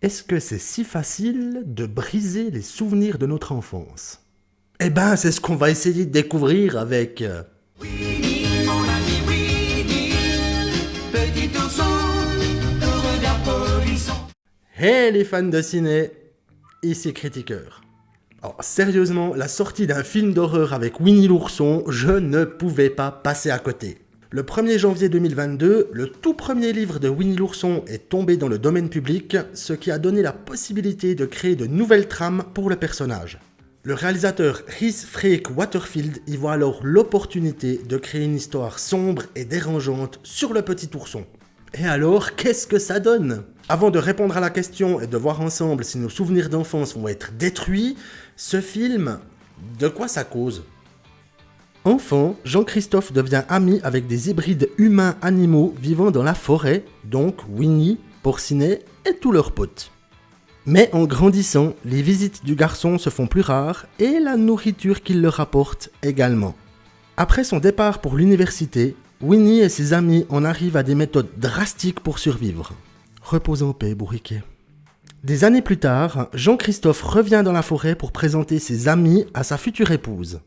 Est-ce que c'est si facile de briser les souvenirs de notre enfance? Eh ben, c'est ce qu'on va essayer de découvrir avec... Winnie, mon ami Winnie, petit ourson, au regard polisson. Hey les fans de ciné, ici Critiqueur. Alors sérieusement, la sortie d'un film d'horreur avec Winnie l'ourson, je ne pouvais pas passer à côté. Le 1er janvier 2022, le tout premier livre de Winnie l'ourson est tombé dans le domaine public, ce qui a donné la possibilité de créer de nouvelles trames pour le personnage. Le réalisateur Rhys Frake Waterfield y voit alors l'opportunité de créer une histoire sombre et dérangeante sur le petit ourson. Et alors, qu'est-ce que ça donne? Avant de répondre à la question et de voir ensemble si nos souvenirs d'enfance vont être détruits, ce film, de quoi ça cause? Enfant, Jean-Christophe devient ami avec des hybrides humains-animaux vivant dans la forêt, donc Winnie, Porcinet et tous leurs potes. Mais en grandissant, les visites du garçon se font plus rares et la nourriture qu'il leur apporte également. Après son départ pour l'université, Winnie et ses amis en arrivent à des méthodes drastiques pour survivre. Repose en paix, bourriquet. Des années plus tard, Jean-Christophe revient dans la forêt pour présenter ses amis à sa future épouse.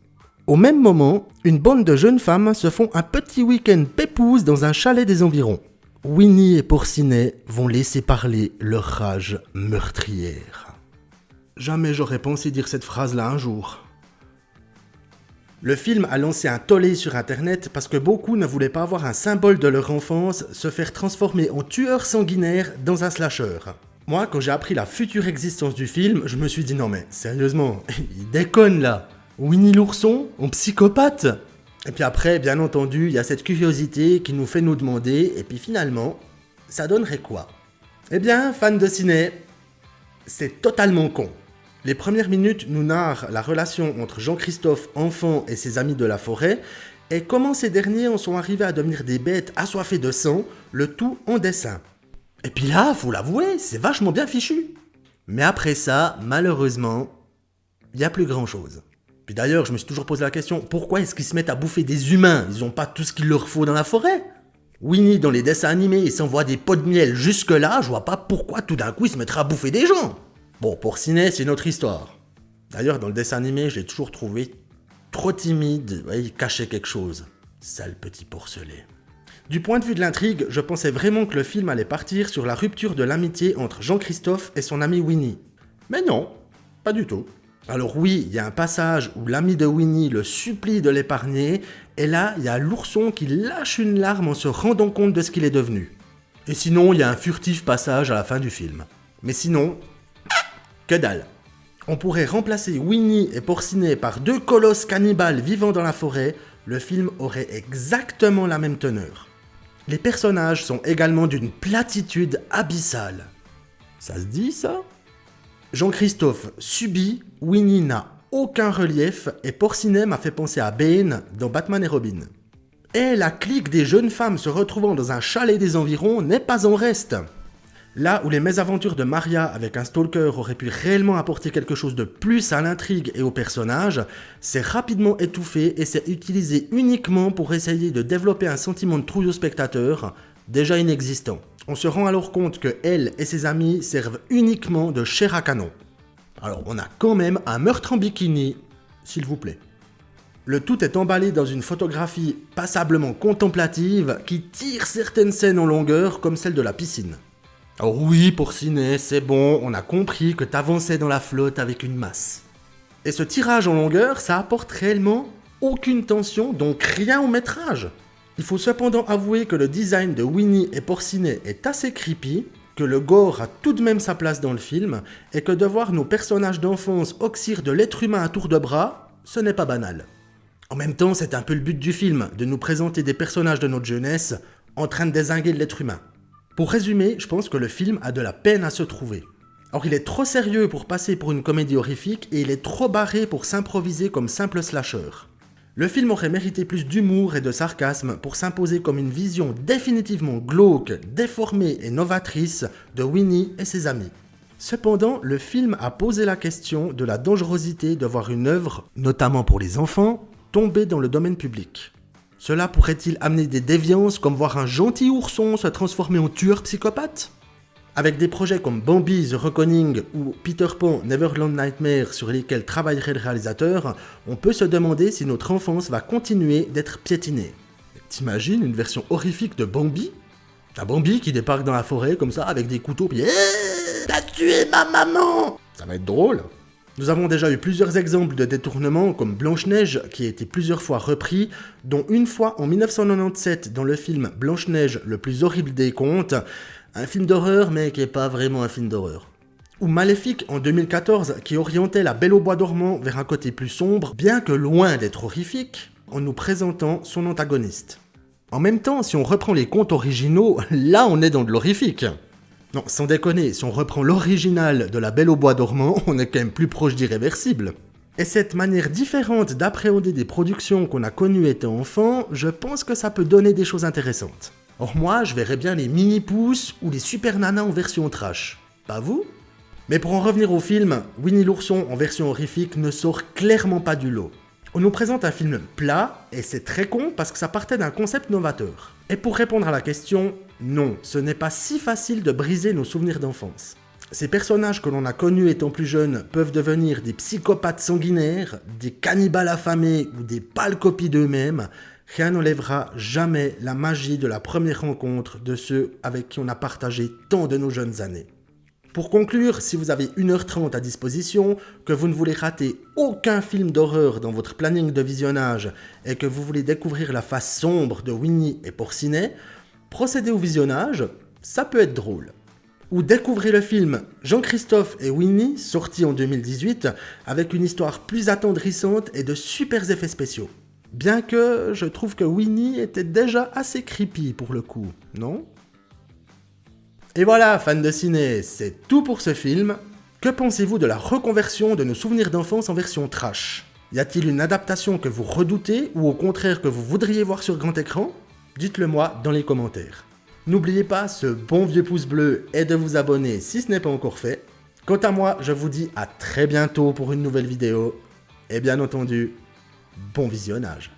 Au même moment, une bande de jeunes femmes se font un petit week-end pépouze dans un chalet des environs. Winnie et Porcinet vont laisser parler leur rage meurtrière. Jamais j'aurais pensé dire cette phrase-là un jour. Le film a lancé un tollé sur internet parce que beaucoup ne voulaient pas voir un symbole de leur enfance se faire transformer en tueur sanguinaire dans un slasher. Moi, quand j'ai appris la future existence du film, je me suis dit non mais sérieusement, il déconne là. Winnie l'ourson, en psychopathe? Et puis après, bien entendu, il y a cette curiosité qui nous fait nous demander, et puis finalement, ça donnerait quoi? Eh bien, fans de ciné, c'est totalement con. Les premières minutes nous narrent la relation entre Jean-Christophe, enfant, et ses amis de la forêt, et comment ces derniers en sont arrivés à devenir des bêtes assoiffées de sang, le tout en dessin. Et puis là, faut l'avouer, c'est vachement bien fichu. Mais après ça, malheureusement, il n'y a plus grand-chose. Puis d'ailleurs, je me suis toujours posé la question, pourquoi est-ce qu'ils se mettent à bouffer des humains? Ils ont pas tout ce qu'il leur faut dans la forêt. Winnie, dans les dessins animés, il s'envoie des pots de miel jusque-là, je vois pas pourquoi tout d'un coup il se mettrait à bouffer des gens. Bon, Porcinet, c'est une autre histoire. D'ailleurs, dans le dessin animé, je l'ai toujours trouvé trop timide, ouais, il cachait quelque chose. Sale petit porcelet. Du point de vue de l'intrigue, je pensais vraiment que le film allait partir sur la rupture de l'amitié entre Jean-Christophe et son ami Winnie. Mais non, pas du tout. Alors oui, il y a un passage où l'ami de Winnie le supplie de l'épargner, et là, il y a l'ourson qui lâche une larme en se rendant compte de ce qu'il est devenu. Et sinon, il y a un furtif passage à la fin du film. Mais sinon, que dalle. On pourrait remplacer Winnie et Porcinet par deux colosses cannibales vivant dans la forêt, le film aurait exactement la même teneur. Les personnages sont également d'une platitude abyssale. Ça se dit ça? Jean-Christophe subit, Winnie n'a aucun relief et Porcinet m'a fait penser à Bane dans Batman et Robin. Et la clique des jeunes femmes se retrouvant dans un chalet des environs n'est pas en reste. Là où les mésaventures de Maria avec un stalker auraient pu réellement apporter quelque chose de plus à l'intrigue et au personnage, c'est rapidement étouffé et c'est utilisé uniquement pour essayer de développer un sentiment de trouille au spectateur, déjà inexistant. On se rend alors compte que elle et ses amis servent uniquement de chair à canon. Alors on a quand même un meurtre en bikini, s'il vous plaît. Le tout est emballé dans une photographie passablement contemplative qui tire certaines scènes en longueur comme celle de la piscine. Alors oui, Porcinet, c'est bon, on a compris que t'avançais dans la flotte avec une masse. Et ce tirage en longueur, ça apporte réellement aucune tension, donc rien au métrage. Il faut cependant avouer que le design de Winnie et Porcinet est assez creepy, que le gore a tout de même sa place dans le film, et que de voir nos personnages d'enfance oxyre de l'être humain à tour de bras, ce n'est pas banal. En même temps, c'est un peu le but du film, de nous présenter des personnages de notre jeunesse en train de dézinguer de l'être humain. Pour résumer, je pense que le film a de la peine à se trouver. Or, il est trop sérieux pour passer pour une comédie horrifique, et il est trop barré pour s'improviser comme simple slasher. Le film aurait mérité plus d'humour et de sarcasme pour s'imposer comme une vision définitivement glauque, déformée et novatrice de Winnie et ses amis. Cependant, le film a posé la question de la dangerosité de voir une œuvre, notamment pour les enfants, tomber dans le domaine public. Cela pourrait-il amener des déviances comme voir un gentil ourson se transformer en tueur psychopathe? Avec des projets comme Bambi, The Reckoning ou Peter Pan, Neverland Nightmare sur lesquels travaillerait le réalisateur, on peut se demander si notre enfance va continuer d'être piétinée. T'imagines une version horrifique de Bambi ? Un Bambi qui débarque dans la forêt comme ça avec des couteaux puis t'as tué ma maman ! Ça va être drôle. Nous avons déjà eu plusieurs exemples de détournements comme Blanche-Neige qui a été plusieurs fois repris, dont une fois en 1997 dans le film Blanche-Neige, le plus horrible des contes, un film d'horreur mais qui n'est pas vraiment un film d'horreur. Ou Maléfique en 2014 qui orientait La Belle au bois dormant vers un côté plus sombre, bien que loin d'être horrifique, en nous présentant son antagoniste. En même temps, si on reprend les contes originaux, là on est dans de l'horrifique. Non, sans déconner, si on reprend l'original de La Belle au bois dormant, on est quand même plus proche d'irréversible. Et cette manière différente d'appréhender des productions qu'on a connues étant enfant, je pense que ça peut donner des choses intéressantes. Or moi, je verrais bien les mini-pousses ou les super nanas en version trash. Pas vous ? Mais pour en revenir au film, Winnie l'ourson en version horrifique ne sort clairement pas du lot. On nous présente un film plat, et c'est très con parce que ça partait d'un concept novateur. Et pour répondre à la question, non, ce n'est pas si facile de briser nos souvenirs d'enfance. Ces personnages que l'on a connus étant plus jeunes peuvent devenir des psychopathes sanguinaires, des cannibales affamés ou des pâles copies d'eux-mêmes. Rien n'enlèvera jamais la magie de la première rencontre de ceux avec qui on a partagé tant de nos jeunes années. Pour conclure, si vous avez 1h30 à disposition, que vous ne voulez rater aucun film d'horreur dans votre planning de visionnage et que vous voulez découvrir la face sombre de Winnie et Porcinet, procédez au visionnage, ça peut être drôle. Ou découvrez le film Jean-Christophe et Winnie, sorti en 2018, avec une histoire plus attendrissante et de super effets spéciaux. Bien que je trouve que Winnie était déjà assez creepy pour le coup, non ? Et voilà, fans de ciné, c'est tout pour ce film. Que pensez-vous de la reconversion de nos souvenirs d'enfance en version trash ? Y a-t-il une adaptation que vous redoutez ou au contraire que vous voudriez voir sur grand écran ? Dites-le moi dans les commentaires. N'oubliez pas ce bon vieux pouce bleu et de vous abonner si ce n'est pas encore fait. Quant à moi, je vous dis à très bientôt pour une nouvelle vidéo. Et bien entendu, bon visionnage.